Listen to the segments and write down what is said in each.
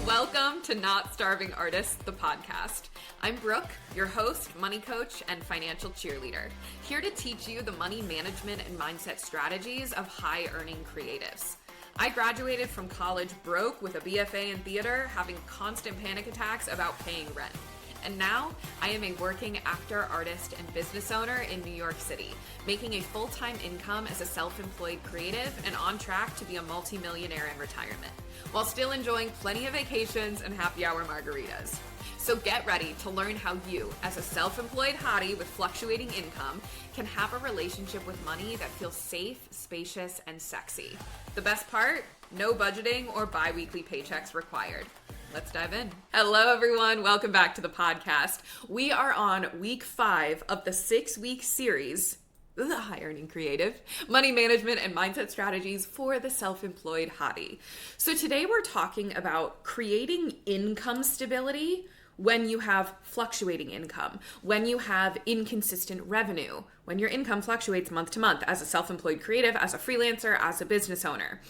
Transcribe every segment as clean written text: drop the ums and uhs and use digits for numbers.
Welcome to Not Starving Artists, the podcast. I'm Brooke, your host, money coach, and financial cheerleader, here to teach you the money management and mindset strategies of high-earning creatives. I graduated from college broke with a BFA in theater, having constant panic attacks about paying rent. And now I am a working actor, artist, and business owner in New York City, making a full-time income as a self-employed creative and on track to be a multi-millionaire in retirement, while still enjoying plenty of vacations and happy hour margaritas. So get ready to learn how you, as a self-employed hottie with fluctuating income, can have a relationship with money that feels safe, spacious, and sexy. The best part? No budgeting or bi-weekly paychecks required. Let's dive in. Hello, everyone. Welcome back to the podcast. We are on week 5 of the 6-week series, The High Earning Creative, Money Management and Mindset Strategies for the Self-Employed Hottie. So today we're talking about creating income stability when you have fluctuating income, when you have inconsistent revenue, when your income fluctuates month to month as a self-employed creative, as a freelancer, as a business owner.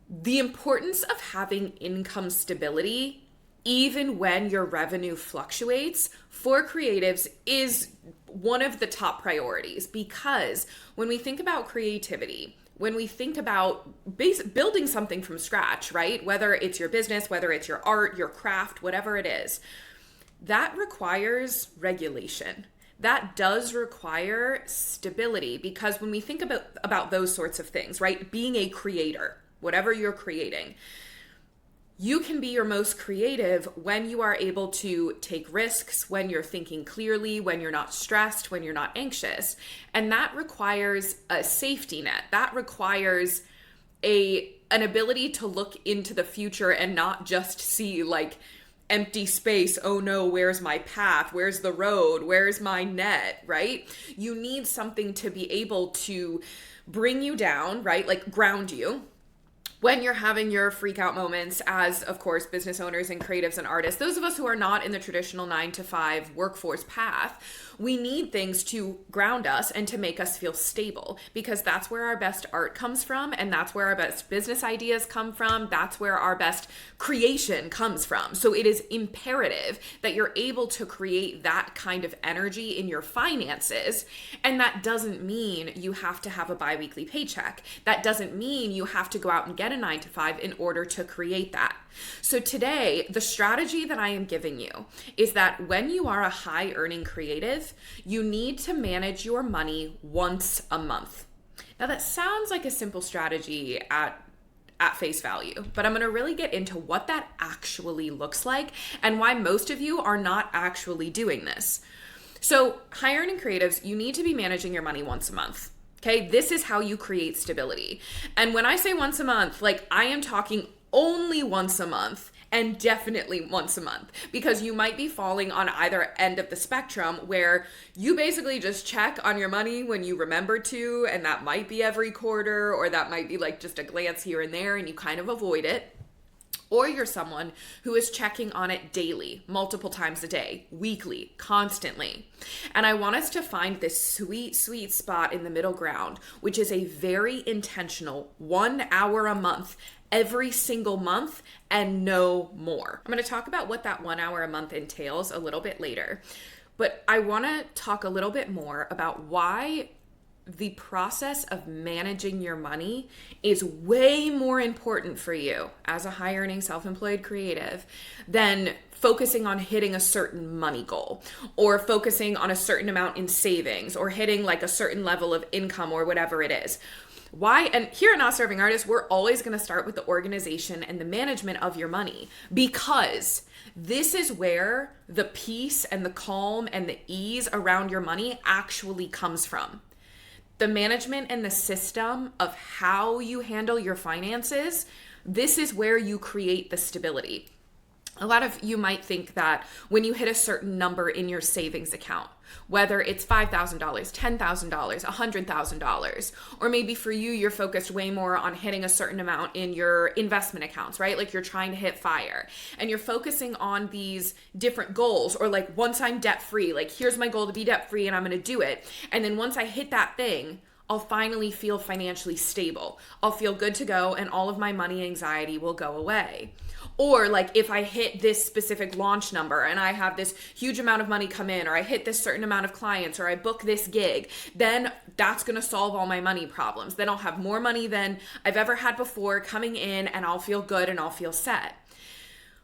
The importance of having income stability, even when your revenue fluctuates, for creatives is one of the top priorities, because when we think about creativity, when we think about building something from scratch, right? Whether it's your business, whether it's your art, your craft, whatever it is, that requires regulation. That does require stability, because when we think about those sorts of things, right? Being a creator, whatever you're creating, you can be your most creative when you are able to take risks, when you're thinking clearly, when you're not stressed, when you're not anxious. And that requires a safety net. That requires an ability to look into the future and not just see like empty space. Oh no, where's my path? Where's the road? Where's my net, right? You need something to be able to bring you down, right? Like ground you when you're having your freak out moments as, of course, business owners and creatives and artists. Those of us who are not in the traditional 9-to-5 workforce path, we need things to ground us and to make us feel stable, because that's where our best art comes from, and that's where our best business ideas come from. That's where our best creation comes from. So it is imperative that you're able to create that kind of energy in your finances. And that doesn't mean you have to have a bi-weekly paycheck. That doesn't mean you have to go out and get a 9-to-5 in order to create that. So today, the strategy that I am giving you is that when you are a high earning creative, you need to manage your money once a month. Now that sounds like a simple strategy at face value, but I'm going to really get into what that actually looks like and why most of you are not actually doing this. So high earning creatives, you need to be managing your money once a month. Okay, this is how you create stability. And when I say once a month, like I am talking only once a month, and definitely once a month, because you might be falling on either end of the spectrum where you basically just check on your money when you remember to, and that might be every quarter, or that might be like just a glance here and there and you kind of avoid it. Or you're someone who is checking on it daily, multiple times a day, weekly, constantly. And I want us to find this sweet, sweet spot in the middle ground, which is a very intentional 1 hour a month, every single month, and no more. I'm going to talk about what that 1 hour a month entails a little bit later. But I want to talk a little bit more about why the process of managing your money is way more important for you as a high earning self-employed creative than focusing on hitting a certain money goal, or focusing on a certain amount in savings, or hitting like a certain level of income, or whatever it is. Why? And here at Not Starving Artists, we're always going to start with the organization and the management of your money, because this is where the peace and the calm and the ease around your money actually comes from. The management and the system of how you handle your finances, this is where you create the stability. A lot of you might think that when you hit a certain number in your savings account, whether it's $5,000, $10,000, $100,000, or maybe for you, you're focused way more on hitting a certain amount in your investment accounts, right? Like you're trying to hit FIRE and you're focusing on these different goals, or like once I'm debt free, like here's my goal to be debt free and I'm going to do it. And then once I hit that thing, I'll finally feel financially stable. I'll feel good to go and all of my money anxiety will go away. Or like if I hit this specific launch number and I have this huge amount of money come in, or I hit this certain amount of clients, or I book this gig, then that's going to solve all my money problems. Then I'll have more money than I've ever had before coming in, and I'll feel good and I'll feel set.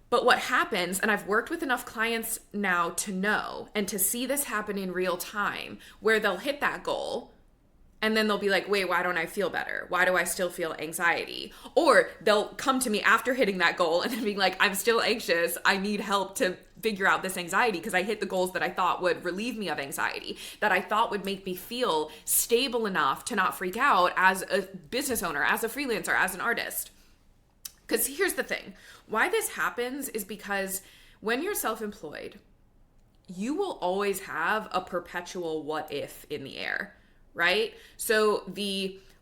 But what happens, and I've worked with enough clients now to know and to see this happen in real time, where they'll hit that goal and then they'll be like, wait, why don't I feel better? Why do I still feel anxiety? Or they'll come to me after hitting that goal and then be like, I'm still anxious. I need help to figure out this anxiety because I hit the goals that I thought would relieve me of anxiety, that I thought would make me feel stable enough to not freak out as a business owner, as a freelancer, as an artist. Because here's the thing. Why this happens is because when you're self-employed, you will always have a perpetual what if in the air. Right? So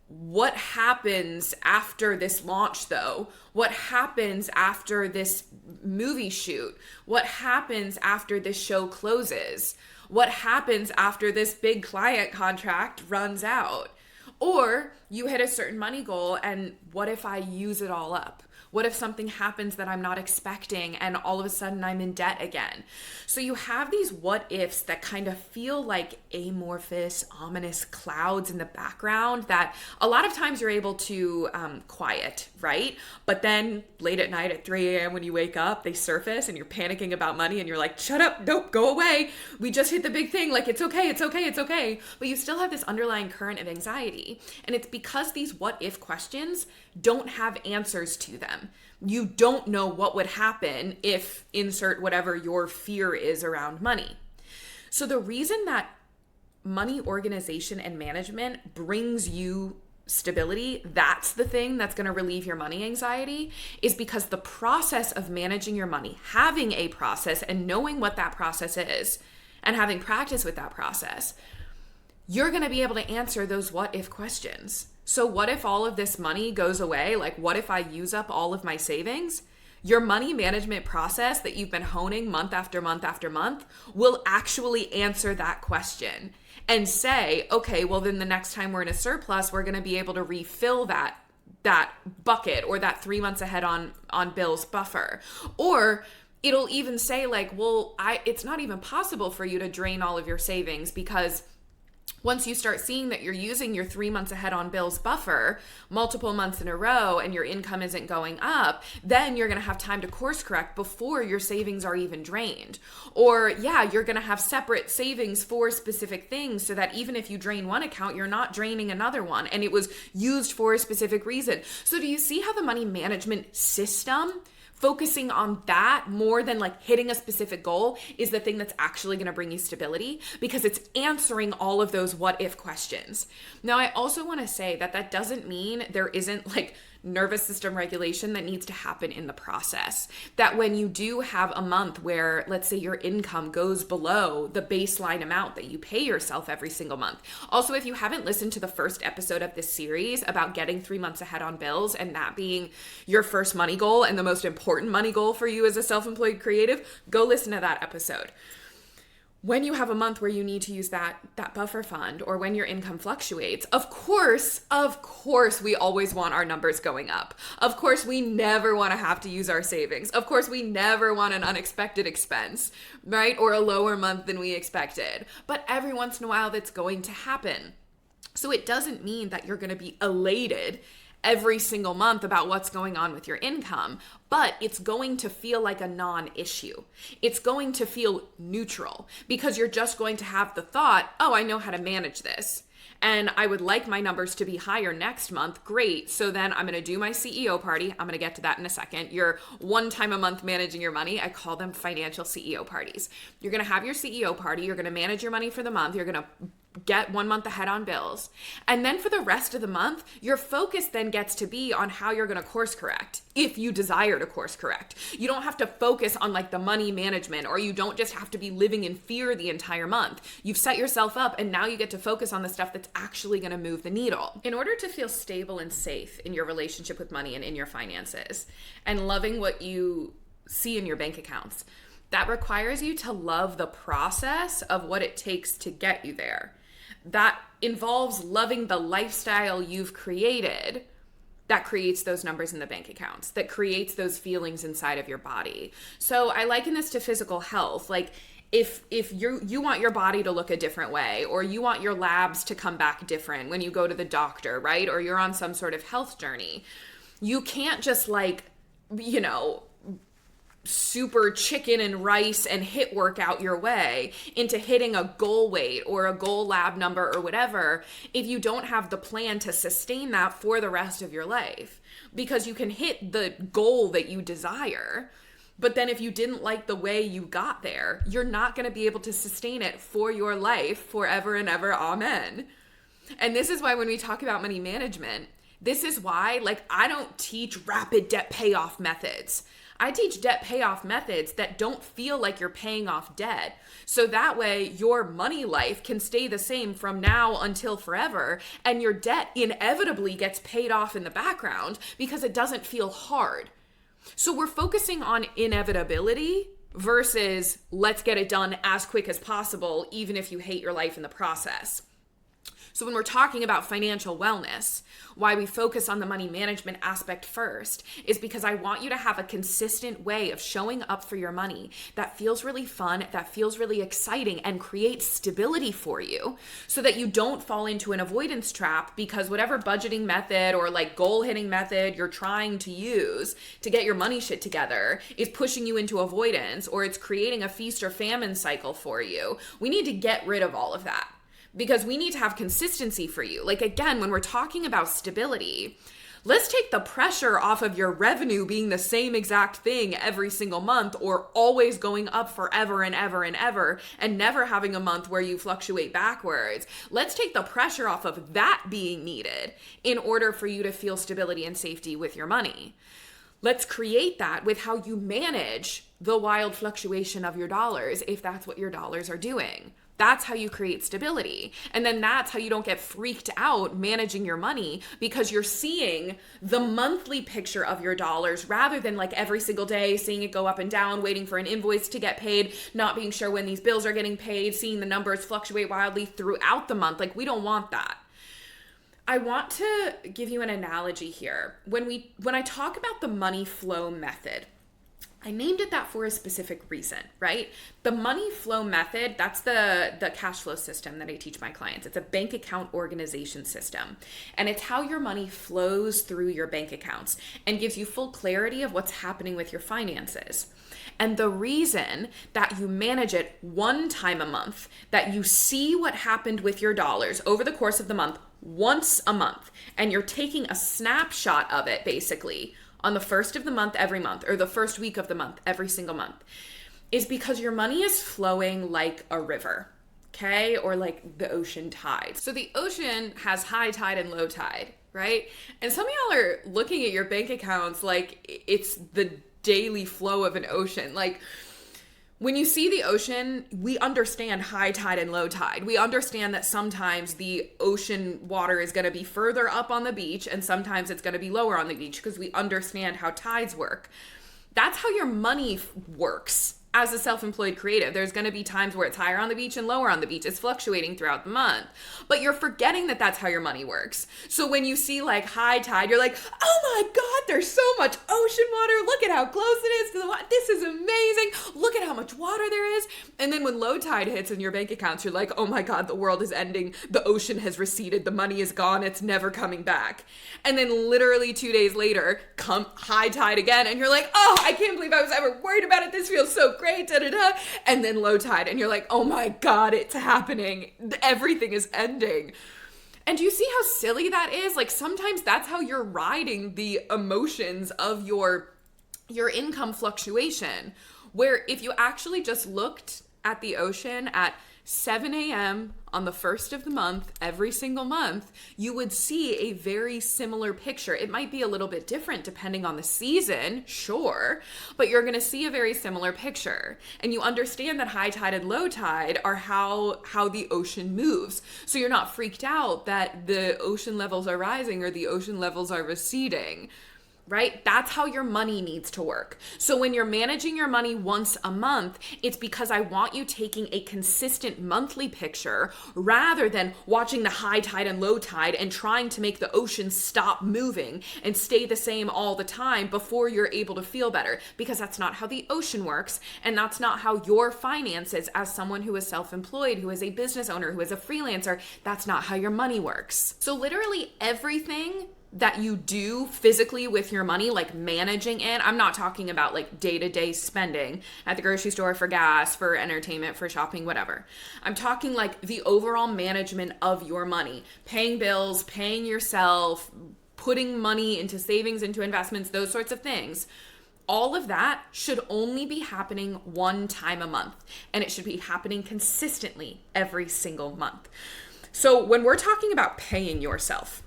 what happens after this launch though? What happens after this movie shoot? What happens after this show closes? What happens after this big client contract runs out? Or you hit a certain money goal and what if I use it all up? What if something happens that I'm not expecting and all of a sudden I'm in debt again? So you have these what ifs that kind of feel like amorphous, ominous clouds in the background that a lot of times you're able to quiet, right? But then late at night at 3 a.m. when you wake up, they surface and you're panicking about money and you're like, shut up, nope, go away. We just hit the big thing. Like, it's okay, it's okay, it's okay. But you still have this underlying current of anxiety. And it's because these what if questions don't have answers to them. You don't know what would happen if insert whatever your fear is around money. So the reason that money organization and management brings you stability, that's the thing that's going to relieve your money anxiety, is because the process of managing your money, having a process and knowing what that process is and having practice with that process, you're going to be able to answer those what if questions. So what if all of this money goes away? Like, what if I use up all of my savings? Your money management process that you've been honing month after month after month will actually answer that question and say, okay, well then the next time we're in a surplus, we're going to be able to refill that bucket or that 3 months ahead on bills buffer. Or it'll even say like, well, it's not even possible for you to drain all of your savings because once you start seeing that you're using your 3 months ahead on bills buffer multiple months in a row and your income isn't going up, then you're going to have time to course correct before your savings are even drained. Or you're going to have separate savings for specific things so that even if you drain one account, you're not draining another one and it was used for a specific reason. So do you see how the money management system, focusing on that more than like hitting a specific goal, is the thing that's actually going to bring you stability because it's answering all of those what if questions. Now, I also want to say that doesn't mean there isn't like nervous system regulation that needs to happen in the process. That when you do have a month where, let's say, your income goes below the baseline amount that you pay yourself every single month. Also, if you haven't listened to the first episode of this series about getting 3 months ahead on bills and that being your first money goal and the most important money goal for you as a self-employed creative, go listen to that episode. When you have a month where you need to use that buffer fund or when your income fluctuates, of course, we always want our numbers going up. Of course, we never want to have to use our savings. Of course, we never want an unexpected expense, right? Or a lower month than we expected. But every once in a while, that's going to happen. So it doesn't mean that you're going to be elated every single month about what's going on with your income, but it's going to feel like a non-issue. It's going to feel neutral because you're just going to have the thought, oh, I know how to manage this. And I would like my numbers to be higher next month. Great. So then I'm going to do my CEO party. I'm going to get to that in a second. Your one time a month managing your money. I call them financial CEO parties. You're going to have your CEO party. You're going to manage your money for the month. You're going to get 1 month ahead on bills. And then for the rest of the month, your focus then gets to be on how you're going to course correct if you desire to course correct. You don't have to focus on like the money management, or you don't just have to be living in fear the entire month. You've set yourself up and now you get to focus on the stuff that's actually going to move the needle. In order to feel stable and safe in your relationship with money and in your finances and loving what you see in your bank accounts, that requires you to love the process of what it takes to get you there. That involves loving the lifestyle you've created, that creates those numbers in the bank accounts, that creates those feelings inside of your body. So I liken this to physical health. Like if you want your body to look a different way, or you want your labs to come back different when you go to the doctor, right? Or you're on some sort of health journey, you can't just super chicken and rice and hit workout your way into hitting a goal weight or a goal lab number or whatever if you don't have the plan to sustain that for the rest of your life. Because you can hit the goal that you desire, but then if you didn't like the way you got there, you're not going to be able to sustain it for your life forever and ever. Amen. And this is why when we talk about money management, this is why I don't teach rapid debt payoff methods. I teach debt payoff methods that don't feel like you're paying off debt. So that way your money life can stay the same from now until forever, and your debt inevitably gets paid off in the background because it doesn't feel hard. So we're focusing on inevitability versus let's get it done as quick as possible, even if you hate your life in the process. So when we're talking about financial wellness, why we focus on the money management aspect first is because I want you to have a consistent way of showing up for your money that feels really fun, that feels really exciting, and creates stability for you so that you don't fall into an avoidance trap because whatever budgeting method or goal hitting method you're trying to use to get your money shit together is pushing you into avoidance, or it's creating a feast or famine cycle for you. We need to get rid of all of that, because we need to have consistency for you. Again, when we're talking about stability, let's take the pressure off of your revenue being the same exact thing every single month, or always going up forever and ever and ever, and never having a month where you fluctuate backwards. Let's take the pressure off of that being needed in order for you to feel stability and safety with your money. Let's create that with how you manage the wild fluctuation of your dollars, if that's what your dollars are doing. That's how you create stability. And then that's how you don't get freaked out managing your money, because you're seeing the monthly picture of your dollars rather than every single day seeing it go up and down, waiting for an invoice to get paid, not being sure when these bills are getting paid, seeing the numbers fluctuate wildly throughout the month. We don't want that. I want to give you an analogy here. When I talk about the money flow method, I named it that for a specific reason, right? The money flow method, that's the cash flow system that I teach my clients. It's a bank account organization system. And it's how your money flows through your bank accounts and gives you full clarity of what's happening with your finances. And the reason that you manage it one time a month, that you see what happened with your dollars over the course of the month once a month, and you're taking a snapshot of it basically on the first of the month every month, or the first week of the month every single month, is because your money is flowing like a river, okay? Or like the ocean tide. So the ocean has high tide and low tide, right? And some of y'all are looking at your bank accounts like it's the daily flow of an ocean. When you see the ocean, we understand high tide and low tide. We understand that sometimes the ocean water is going to be further up on the beach and sometimes it's going to be lower on the beach, because we understand how tides work. That's how your money works. As a self-employed creative, there's going to be times where it's higher on the beach and lower on the beach. It's fluctuating throughout the month. But you're forgetting that that's how your money works. So when you see high tide, you're like, oh my God, there's so much ocean water. Look at how close it is to the water. This is amazing. Look at how much water there is. And then when low tide hits in your bank accounts, you're like, oh my God, the world is ending. The ocean has receded. The money is gone. It's never coming back. And then literally 2 days later, come high tide again. And you're like, oh, I can't believe I was ever worried about it. This feels so great, da-da-da. And then low tide, and you're like, oh my God, it's happening. Everything is ending. And do you see how silly that is? Sometimes that's how you're riding the emotions of your income fluctuation, where if you actually just looked at the ocean at 7 a.m. on the first of the month, every single month, you would see a very similar picture. It might be a little bit different depending on the season, sure, but you're going to see a very similar picture. And you understand that high tide and low tide are how the ocean moves. So you're not freaked out that the ocean levels are rising or the ocean levels are receding. right? That's how your money needs to work. So when you're managing your money once a month, it's because I want you taking a consistent monthly picture rather than watching the high tide and low tide and trying to make the ocean stop moving and stay the same all the time before you're able to feel better, because that's not how the ocean works, and that's not how your finances, as someone who is self-employed, who is a business owner, who is a freelancer, that's not how your money works. So literally everything that you do physically with your money, like managing it. I'm not talking about like day-to-day spending at the grocery store for gas, for entertainment, for shopping, whatever. I'm talking like the overall management of your money, paying bills, paying yourself, putting money into savings, into investments, those sorts of things. All of that should only be happening one time a month, and it should be happening consistently every single month. So when we're talking about paying yourself,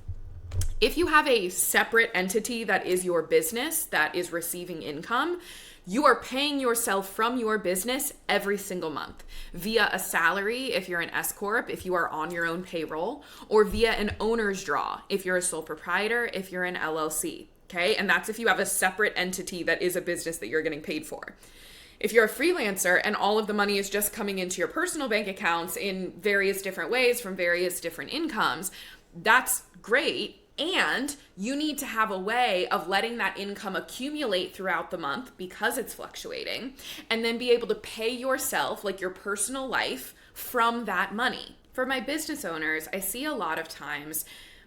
if you have a separate entity that is your business that is receiving income, you are paying yourself from your business every single month via a salary if you're an S Corp, if you are on your own payroll, or via an owner's draw if you're a sole proprietor, if you're an LLC, okay? And that's if you have a separate entity that is a business that you're getting paid for. If you're a freelancer and all of the money is just coming into your personal bank accounts in various different ways from various different incomes, that's great. And you need to have a way of letting that income accumulate throughout the month because it's fluctuating, and then be able to pay yourself, like your personal life, from that money. For my business owners, I see a lot of times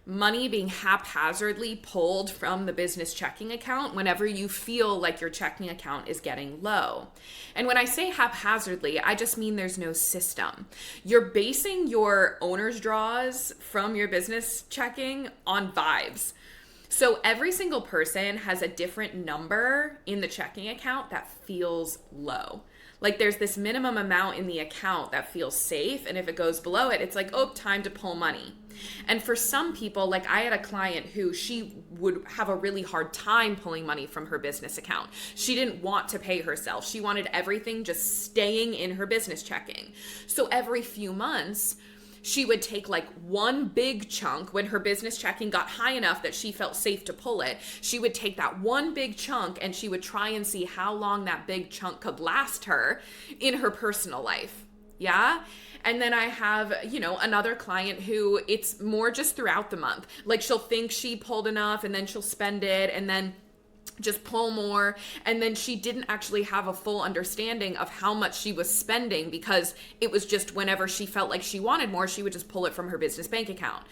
money being haphazardly pulled from the business checking account whenever you feel like your checking account is getting low. And when I say haphazardly, I just mean there's no system. You're basing your owner's draws from your business checking on vibes. So every single person has a different number in the checking account that feels low. Like there's this minimum amount in the account that feels safe, and if it goes below it, it's like, oh, time to pull money. And for some people, like I had a client who she would have a really hard time pulling money from her business account. She didn't want to pay herself. She wanted everything just staying in her business checking. So every few months, she would take like one big chunk when her business checking got high enough that she felt safe to pull it. She would take that one big chunk and she would try and see how long that big chunk could last her in her personal life. Yeah. And then I have, another client who it's more just throughout the month. Like she'll think she pulled enough and then she'll spend it and then just pull more, and then she didn't actually have a full understanding of how much she was spending because it was just whenever she felt like she wanted more, she would just pull it from her business bank account.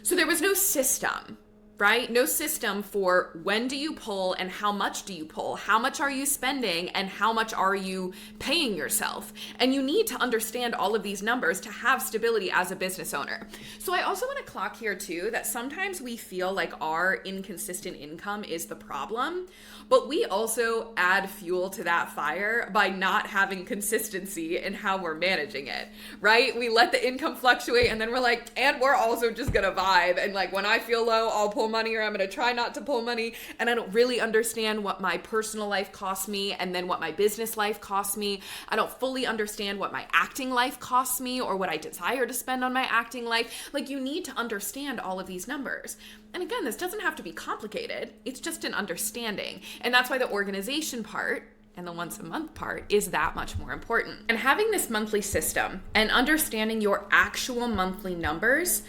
So there was no system, right? No system for when do you pull and how much do you pull? How much are you spending and how much are you paying yourself? And you need to understand all of these numbers to have stability as a business owner. So I also want to clock here too that sometimes we feel like our inconsistent income is the problem, but we also add fuel to that fire by not having consistency in how we're managing it, right? We let the income fluctuate and then we're like, and we're also just gonna vibe. And like when I feel low, I'll pull money, or I'm going to try not to pull money, and I don't really understand what my personal life costs me and then what my business life costs me. I don't fully understand what my acting life costs me or what I desire to spend on my acting life. Like you need to understand all of these numbers. And again, this doesn't have to be complicated. It's just an understanding. And that's why the organization part and the once a month part is that much more important. And having this monthly system and understanding your actual monthly numbers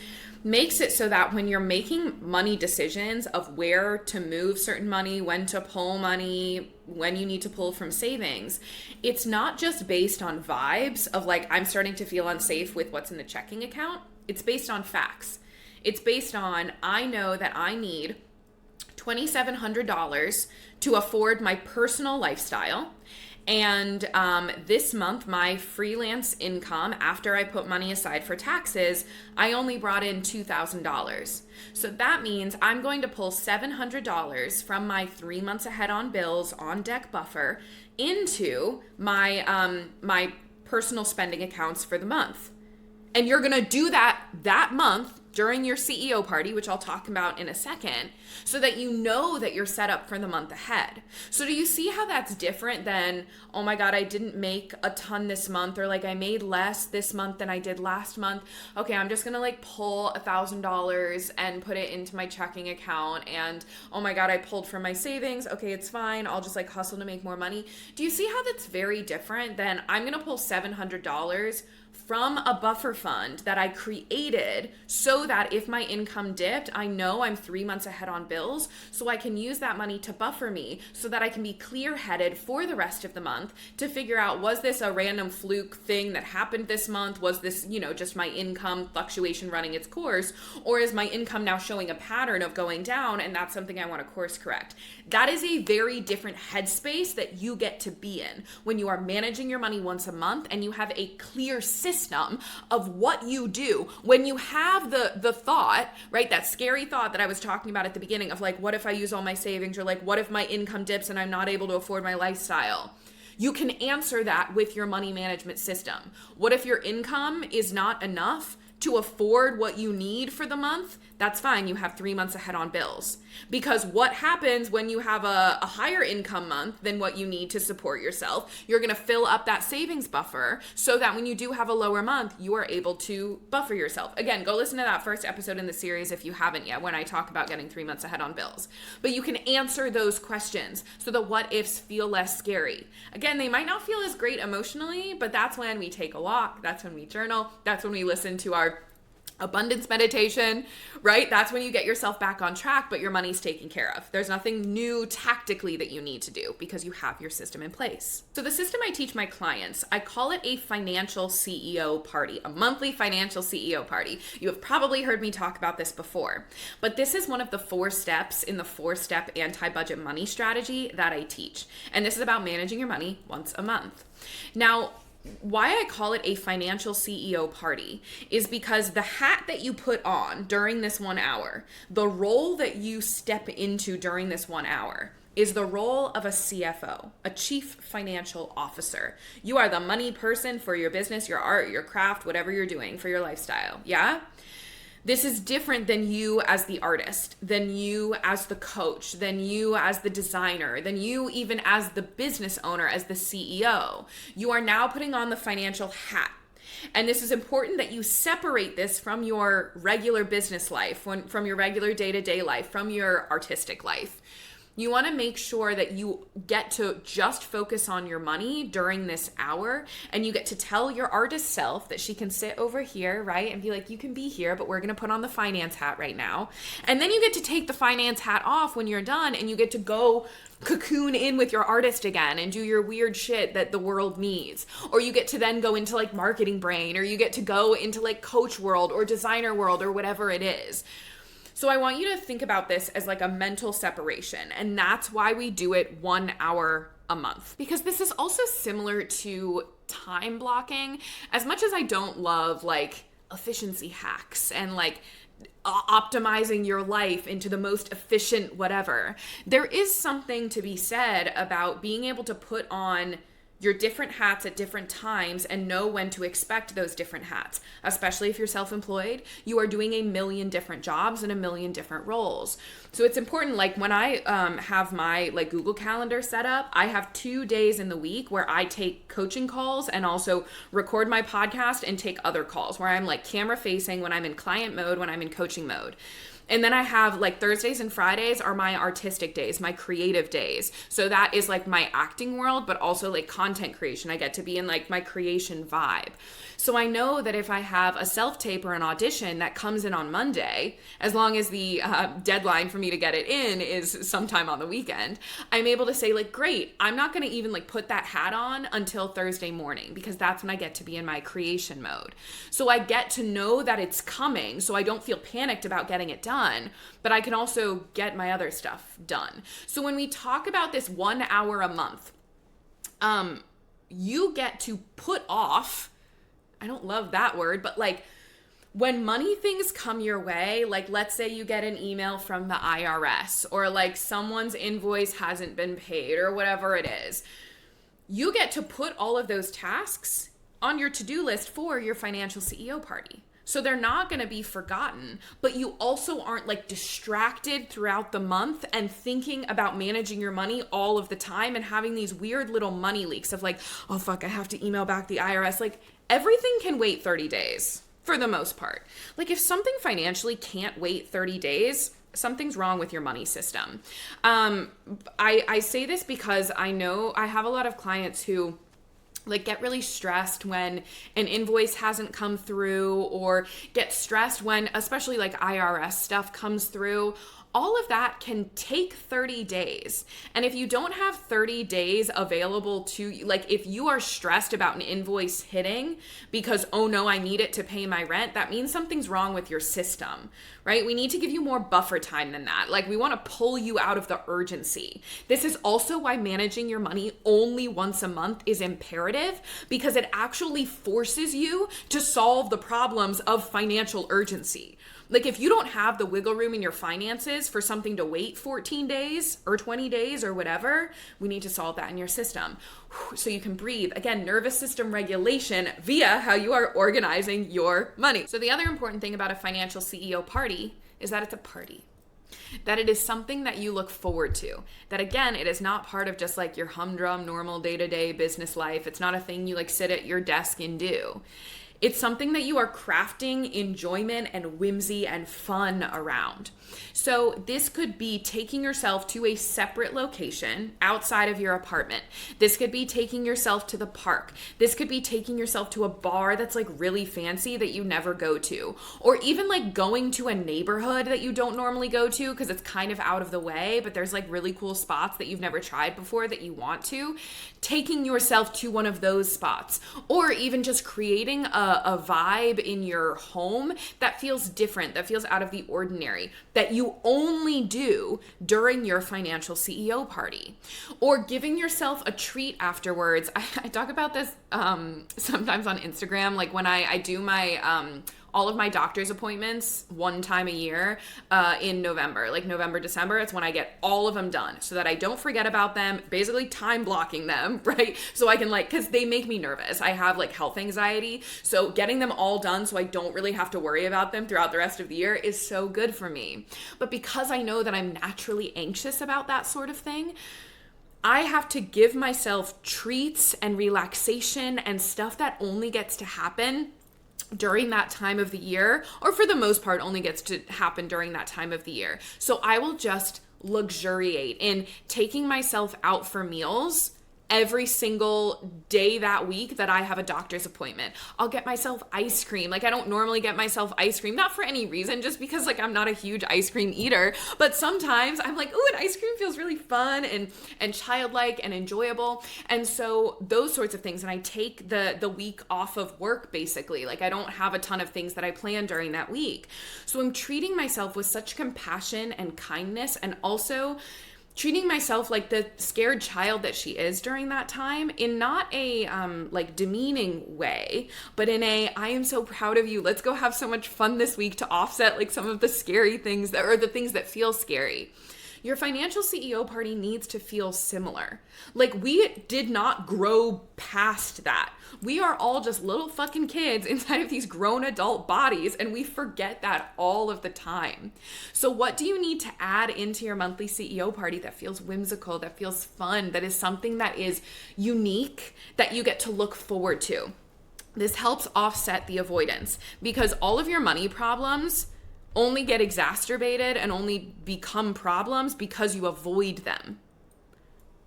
makes it so that when you're making money decisions of where to move certain money, when to pull money, when you need to pull from savings, it's not just based on vibes of like, I'm starting to feel unsafe with what's in the checking account. It's based on facts. It's based on, I know that I need $2,700 to afford my personal lifestyle. And this month, my freelance income, after I put money aside for taxes, I only brought in $2,000. So that means I'm going to pull $700 from my 3 months ahead on bills on deck buffer into my my personal spending accounts for the month. And you're going to do that month during your CEO party, which I'll talk about in a second, so that you know that you're set up for the month ahead. So do you see how that's different than, oh my God, I didn't make a ton this month, or like I made less this month than I did last month. Okay, I'm just gonna like pull $1,000 and put it into my checking account, and oh my God, I pulled from my savings. Okay, it's fine. I'll just like hustle to make more money. Do you see how that's very different than I'm gonna pull $700 from a buffer fund that I created so that if my income dipped, I know I'm 3 months ahead on bills, so I can use that money to buffer me so that I can be clear-headed for the rest of the month to figure out, was this a random fluke thing that happened this month? Was this, just my income fluctuation running its course? Or is my income now showing a pattern of going down, and that's something I want to course correct? That is a very different headspace that you get to be in when you are managing your money once a month and you have a clear system of what you do when you have the thought, right? That scary thought that I was talking about at the beginning of like, what if I use all my savings, or like, what if my income dips and I'm not able to afford my lifestyle? You can answer that with your money management system. What if your income is not enough to afford what you need for the month? That's fine. You have 3 months ahead on bills. Because what happens when you have a higher income month than what you need to support yourself? You're going to fill up that savings buffer so that when you do have a lower month, you are able to buffer yourself. Again, go listen to that first episode in the series if you haven't yet, when I talk about getting 3 months ahead on bills. But you can answer those questions so the what ifs feel less scary. Again, they might not feel as great emotionally, but that's when we take a walk. That's when we journal. That's when we listen to our abundance meditation, right? That's when you get yourself back on track, but your money's taken care of. There's nothing new tactically that you need to do because you have your system in place. So the system I teach my clients, I call it a financial CEO party, a monthly financial CEO party. You have probably heard me talk about this before, but this is one of the 4 steps in the 4-step anti-budget money strategy that I teach. And this is about managing your money once a month. Now, why I call it a financial CEO party is because the hat that you put on during this 1 hour, the role that you step into during this 1 hour, is the role of a CFO, a chief financial officer. You are the money person for your business, your art, your craft, whatever you're doing for your lifestyle. Yeah? This is different than you as the artist, than you as the coach, than you as the designer, than you even as the business owner, as the CEO. You are now putting on the financial hat. And this is important that you separate this from your regular business life, from your regular day-to-day life, from your artistic life. You want to make sure that you get to just focus on your money during this hour, and you get to tell your artist self that she can sit over here, right? And be like, you can be here, but we're going to put on the finance hat right now. And then you get to take the finance hat off when you're done, and you get to go cocoon in with your artist again and do your weird shit that the world needs. Or you get to then go into like marketing brain, or you get to go into like coach world or designer world or whatever it is. So I want you to think about this as like a mental separation, and that's why we do it 1 hour a month. Because this is also similar to time blocking. As much as I don't love like efficiency hacks and like optimizing your life into the most efficient whatever, there is something to be said about being able to put on your different hats at different times and know when to expect those different hats. Especially if you're self-employed, you are doing a million different jobs and a million different roles. So it's important, like when I have my like Google Calendar set up, I have 2 days in the week where I take coaching calls and also record my podcast and take other calls where I'm like camera facing when I'm in client mode, when I'm in coaching mode. And then I have like Thursdays and Fridays are my artistic days, my creative days. So that is like my acting world, but also like content creation. I get to be in like my creation vibe. So I know that if I have a self-tape or an audition that comes in on Monday, as long as the deadline for me to get it in is sometime on the weekend, I'm able to say like, great, I'm not going to even like put that hat on until Thursday morning, because that's when I get to be in my creation mode. So I get to know that it's coming, so I don't feel panicked about getting it done, but I can also get my other stuff done. So when we talk about this 1 hour a month, you get to put off, I don't love that word, but like when money things come your way, like let's say you get an email from the IRS, or like someone's invoice hasn't been paid, or whatever it is, you get to put all of those tasks on your to-do list for your financial CEO party. So they're not going to be forgotten, but you also aren't like distracted throughout the month and thinking about managing your money all of the time and having these weird little money leaks of like, oh fuck, I have to email back the IRS. Like everything can wait 30 days for the most part. Like if something financially can't wait 30 days, something's wrong with your money system. I say this because I know I have a lot of clients who like get really stressed when an invoice hasn't come through, or get stressed when especially like IRS stuff comes through. All of that can take 30 days. And if you don't have 30 days available to you, like if you are stressed about an invoice hitting because, oh no, I need it to pay my rent, that means something's wrong with your system, right? We need to give you more buffer time than that. Like we want to pull you out of the urgency. This is also why managing your money only once a month is imperative, because it actually forces you to solve the problems of financial urgency. Like if you don't have the wiggle room in your finances for something to wait 14 days or 20 days or whatever, we need to solve that in your system so you can breathe. Again, nervous system regulation via how you are organizing your money. So the other important thing about a financial CEO party is that it's a party. That it is something that you look forward to. That again, it is not part of just like your humdrum normal day-to-day business life. It's not a thing you like sit at your desk and do. It's something that you are crafting enjoyment and whimsy and fun around. So this could be taking yourself to a separate location outside of your apartment. This could be taking yourself to the park. This could be taking yourself to a bar that's like really fancy that you never go to. Or even like going to a neighborhood that you don't normally go to because it's kind of out of the way, but there's like really cool spots that you've never tried before that you want to. Taking yourself to one of those spots. Or even just creating a vibe in your home that feels different, that feels out of the ordinary, that you only do during your financial CEO party. Or giving yourself a treat afterwards. I talk about this sometimes on Instagram, like when I do my all of my doctor's appointments one time a year in November, like November, December. It's when I get all of them done so that I don't forget about them, basically time blocking them, right? So I can like, cause they make me nervous. I have like health anxiety. So getting them all done so I don't really have to worry about them throughout the rest of the year is so good for me. But because I know that I'm naturally anxious about that sort of thing, I have to give myself treats and relaxation and stuff that only gets to happen during that time of the year, or for the most part only gets to happen during that time of the year. So I will just luxuriate in taking myself out for meals every single day that week that I have a doctor's appointment. I'll get myself ice cream. Like I don't normally get myself ice cream, not for any reason, just because like I'm not a huge ice cream eater, but sometimes I'm like, ooh, an ice cream feels really fun and childlike and enjoyable. And so those sorts of things. And I take the week off of work basically. Like I don't have a ton of things that I plan during that week. So I'm treating myself with such compassion and kindness, and also treating myself like the scared child that she is during that time, in not a like demeaning way, but in a, I am so proud of you. Let's go have so much fun this week to offset like some of the scary things that, or the things that feel scary. Your financial CEO party needs to feel similar. Like we did not grow past that. We are all just little fucking kids inside of these grown adult bodies, and we forget that all of the time. So what do you need to add into your monthly CEO party that feels whimsical, that feels fun, that is something that is unique, that you get to look forward to? This helps offset the avoidance, because all of your money problems only get exacerbated and only become problems because you avoid them,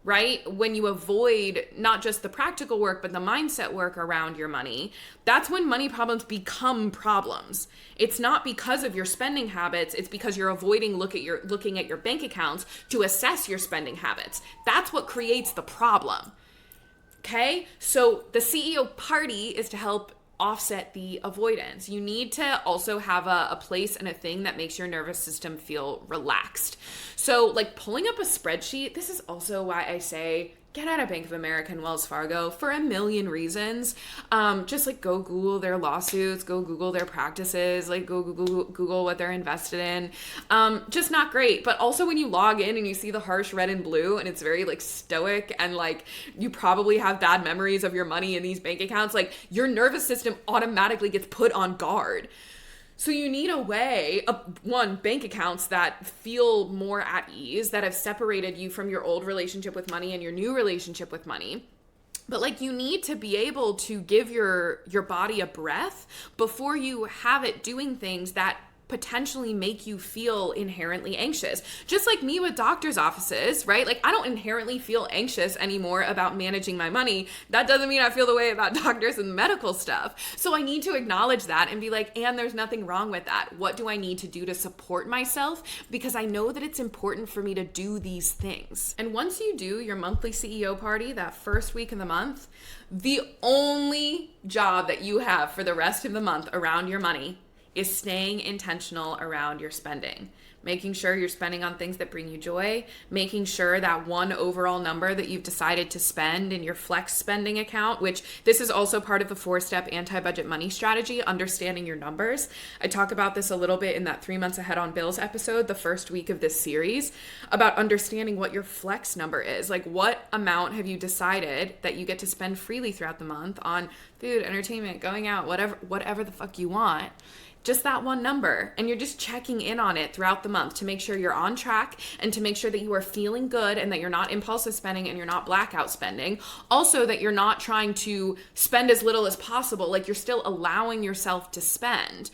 right? When you avoid not just the practical work, but the mindset work around your money, that's when money problems become problems. It's not because of your spending habits. It's because you're avoiding looking at your bank accounts to assess your spending habits. That's what creates the problem. Okay? So the CEO party is to help offset the avoidance. You need to also have a place and a thing that makes your nervous system feel relaxed. So like pulling up a spreadsheet, this is also why I say get out of Bank of America and Wells Fargo for a million reasons. Just like go Google their lawsuits, go Google their practices, like go Google what they're invested in. Just not great. But also when you log in and you see the harsh red and blue and it's very like stoic, and like you probably have bad memories of your money in these bank accounts, like your nervous system automatically gets put on guard. So you need a way of, one, bank accounts that feel more at ease, that have separated you from your old relationship with money and your new relationship with money. But like, you need to be able to give your body a breath before you have it doing things that potentially make you feel inherently anxious. Just like me with doctor's offices, right? Like, I don't inherently feel anxious anymore about managing my money. That doesn't mean I feel the way about doctors and medical stuff. So I need to acknowledge that and be like, and there's nothing wrong with that. What do I need to do to support myself? Because I know that it's important for me to do these things. And once you do your monthly CEO party, that first week of the month, the only job that you have for the rest of the month around your money is staying intentional around your spending. Making sure you're spending on things that bring you joy, making sure that one overall number that you've decided to spend in your flex spending account, which this is also part of the 4-step anti-budget money strategy, understanding your numbers. I talk about this a little bit in that 3 months ahead on bills episode, the first week of this series, about understanding what your flex number is. Like, what amount have you decided that you get to spend freely throughout the month on food, entertainment, going out, whatever the fuck you want. Just that one number, and you're just checking in on it throughout the month to make sure you're on track and to make sure that you are feeling good and that you're not impulsive spending and you're not blackout spending. Also, that you're not trying to spend as little as possible, like you're still allowing yourself to spend.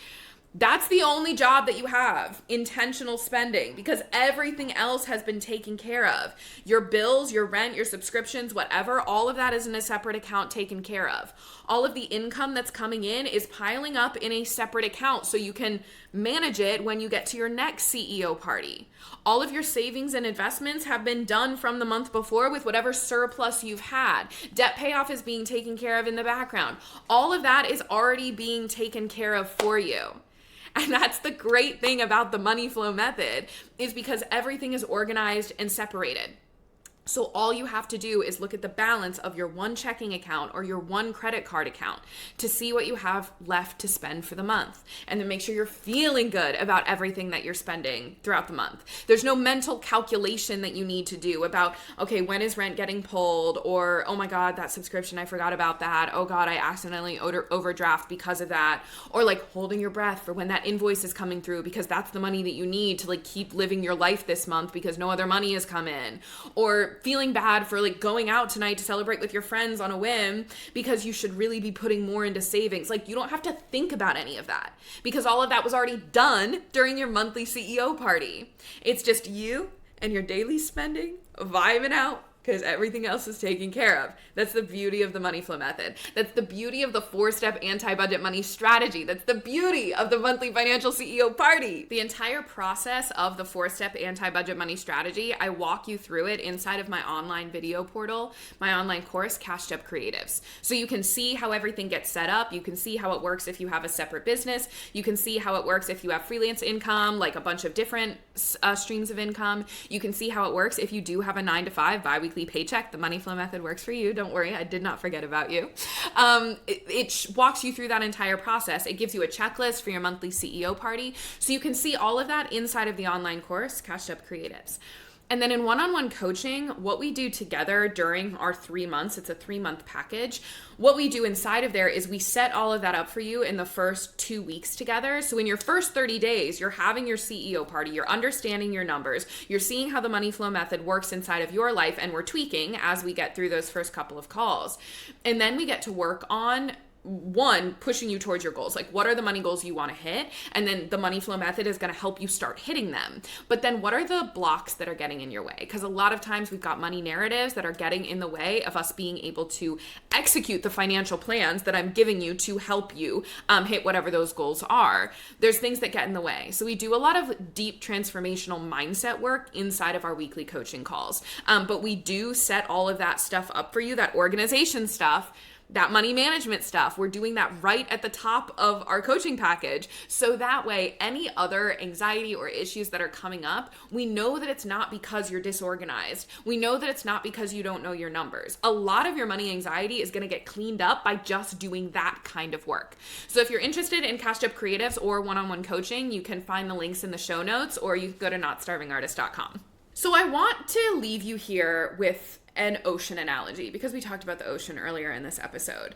That's the only job that you have, intentional spending, because everything else has been taken care of. Your bills, your rent, your subscriptions, whatever, all of that is in a separate account taken care of. All of the income that's coming in is piling up in a separate account so you can manage it when you get to your next CEO party. All of your savings and investments have been done from the month before with whatever surplus you've had. Debt payoff is being taken care of in the background. All of that is already being taken care of for you. And that's the great thing about the money flow method, is because everything is organized and separated. So all you have to do is look at the balance of your one checking account or your one credit card account to see what you have left to spend for the month. And then make sure you're feeling good about everything that you're spending throughout the month. There's no mental calculation that you need to do about, okay, when is rent getting pulled? Or, oh my God, that subscription, I forgot about that. Oh God, I accidentally overdraft because of that. Or like holding your breath for when that invoice is coming through, because that's the money that you need to like keep living your life this month because no other money has come in. Or feeling bad for like going out tonight to celebrate with your friends on a whim because you should really be putting more into savings. Like, you don't have to think about any of that because all of that was already done during your monthly CEO party. It's just you and your daily spending vibing out because everything else is taken care of. That's the beauty of the money flow method. That's the beauty of the 4-step anti-budget money strategy. That's the beauty of the monthly financial CEO party. The entire process of the 4-step anti-budget money strategy, I walk you through it inside of my online video portal, my online course, Cashed Up Creatives. So you can see how everything gets set up. You can see how it works if you have a separate business. You can see how it works if you have freelance income, like a bunch of different streams of income. You can see how it works if you do have a 9-to-5 bi-weekly paycheck. The money flow method works for you. Don't worry, I did not forget about you. It walks you through that entire process. It gives you a checklist for your monthly CEO party. So you can see all of that inside of the online course, Cashed Up Creatives. And then in one-on-one coaching, what we do together during our 3 months, it's a 3-month package. What we do inside of there is we set all of that up for you in the first 2 weeks together. So in your first 30 days, you're having your CEO party, you're understanding your numbers, you're seeing how the money flow method works inside of your life, and we're tweaking as we get through those first couple of calls. And then we get to work on one, pushing you towards your goals. Like, what are the money goals you want to hit? And then the money flow method is going to help you start hitting them. But then what are the blocks that are getting in your way? Because a lot of times we've got money narratives that are getting in the way of us being able to execute the financial plans that I'm giving you to help you hit whatever those goals are. There's things that get in the way. So we do a lot of deep transformational mindset work inside of our weekly coaching calls. But we do set all of that stuff up for you, that organization stuff, that money management stuff. We're doing that right at the top of our coaching package. So that way, any other anxiety or issues that are coming up, we know that it's not because you're disorganized. We know that it's not because you don't know your numbers. A lot of your money anxiety is going to get cleaned up by just doing that kind of work. So if you're interested in Cashed Up Creatives or one-on-one coaching, you can find the links in the show notes, or you can go to notstarvingartist.com. So I want to leave you here with an ocean analogy because we talked about the ocean earlier in this episode.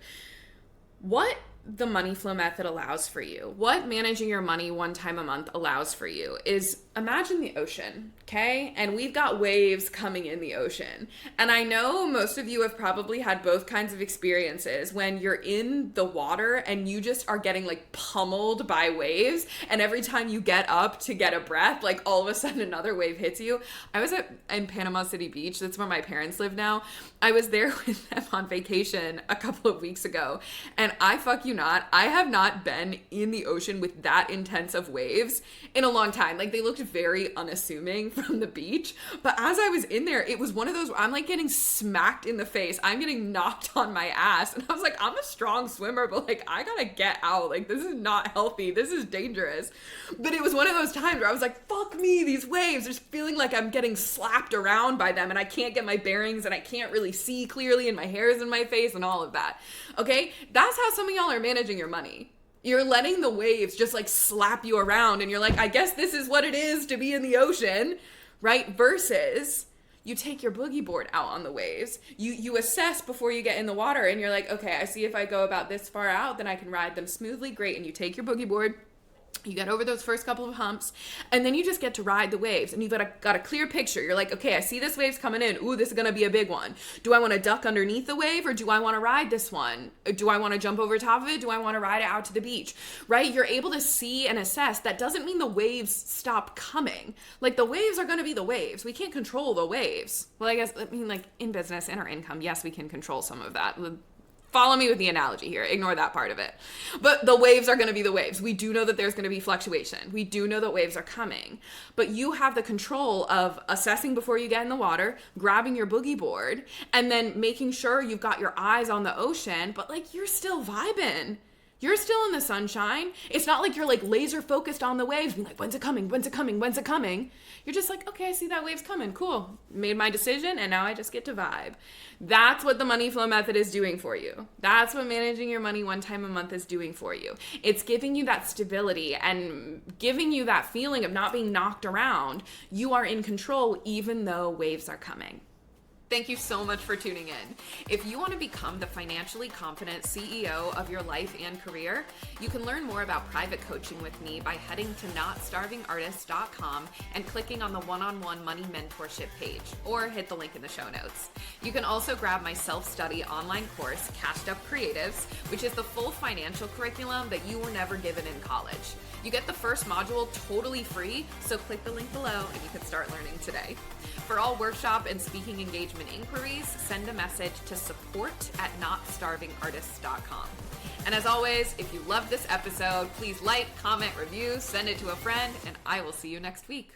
What the money flow method allows for you, what managing your money one time a month allows for you, is imagine the ocean, okay? And we've got waves coming in the ocean. And I know most of you have probably had both kinds of experiences when you're in the water and you just are getting like pummeled by waves. And every time you get up to get a breath, like all of a sudden another wave hits you. I was in Panama City Beach. That's where my parents live now. I was there with them on vacation a couple of weeks ago. And I fuck you not, I have not been in the ocean with that intense of waves in a long time. Like, they looked very unassuming from the beach, but as I was in there, it was one of those where I'm like getting smacked in the face. I'm getting knocked on my ass, and I was like, I'm a strong swimmer, but like, I gotta get out. Like, this is not healthy. This is dangerous. But it was one of those times where I was like, fuck me, these waves. Just feeling like I'm getting slapped around by them, and I can't get my bearings, and I can't really see clearly, and my hair is in my face, and all of that. Okay? That's how some of y'all are managing your money. You're letting the waves just like slap you around, and you're like, I guess this is what it is to be in the ocean, right? Versus you take your boogie board out on the waves. You assess before you get in the water, and you're like, okay, I see if I go about this far out, then I can ride them smoothly. Great. And you take your boogie board. You get over those first couple of humps, and then you just get to ride the waves, and you've got a clear picture. You're like, okay, I see this wave's coming in. Ooh, this is going to be a big one. Do I want to duck underneath the wave, or do I want to ride this one? Do I want to jump over top of it? Do I want to ride it out to the beach? Right? You're able to see and assess. That doesn't mean the waves stop coming. Like, the waves are going to be the waves. We can't control the waves. Well, I mean, like, in business and our income, yes, we can control some of that. Follow me with the analogy here. Ignore that part of it. But the waves are going to be the waves. We do know that there's going to be fluctuation. We do know that waves are coming. But you have the control of assessing before you get in the water, grabbing your boogie board, and then making sure you've got your eyes on the ocean, but like, you're still vibing. You're still in the sunshine. It's not like you're like laser focused on the waves, being like, when's it coming? When's it coming? When's it coming? You're just like, okay, I see that wave's coming. Cool. Made my decision, and now I just get to vibe. That's what the money flow method is doing for you. That's what managing your money one time a month is doing for you. It's giving you that stability and giving you that feeling of not being knocked around. You are in control even though waves are coming. Thank you so much for tuning in. If you want to become the financially confident CEO of your life and career, you can learn more about private coaching with me by heading to notstarvingartist.com and clicking on the one-on-one money mentorship page, or hit the link in the show notes. You can also grab my self-study online course, Cashed Up Creatives, which is the full financial curriculum that you were never given in college. You get the first module totally free, so click the link below and you can start learning today. For all workshop and speaking engagement inquiries, send a message to support@notstarvingartist.com. And as always, if you loved this episode, please like, comment, review, send it to a friend, and I will see you next week.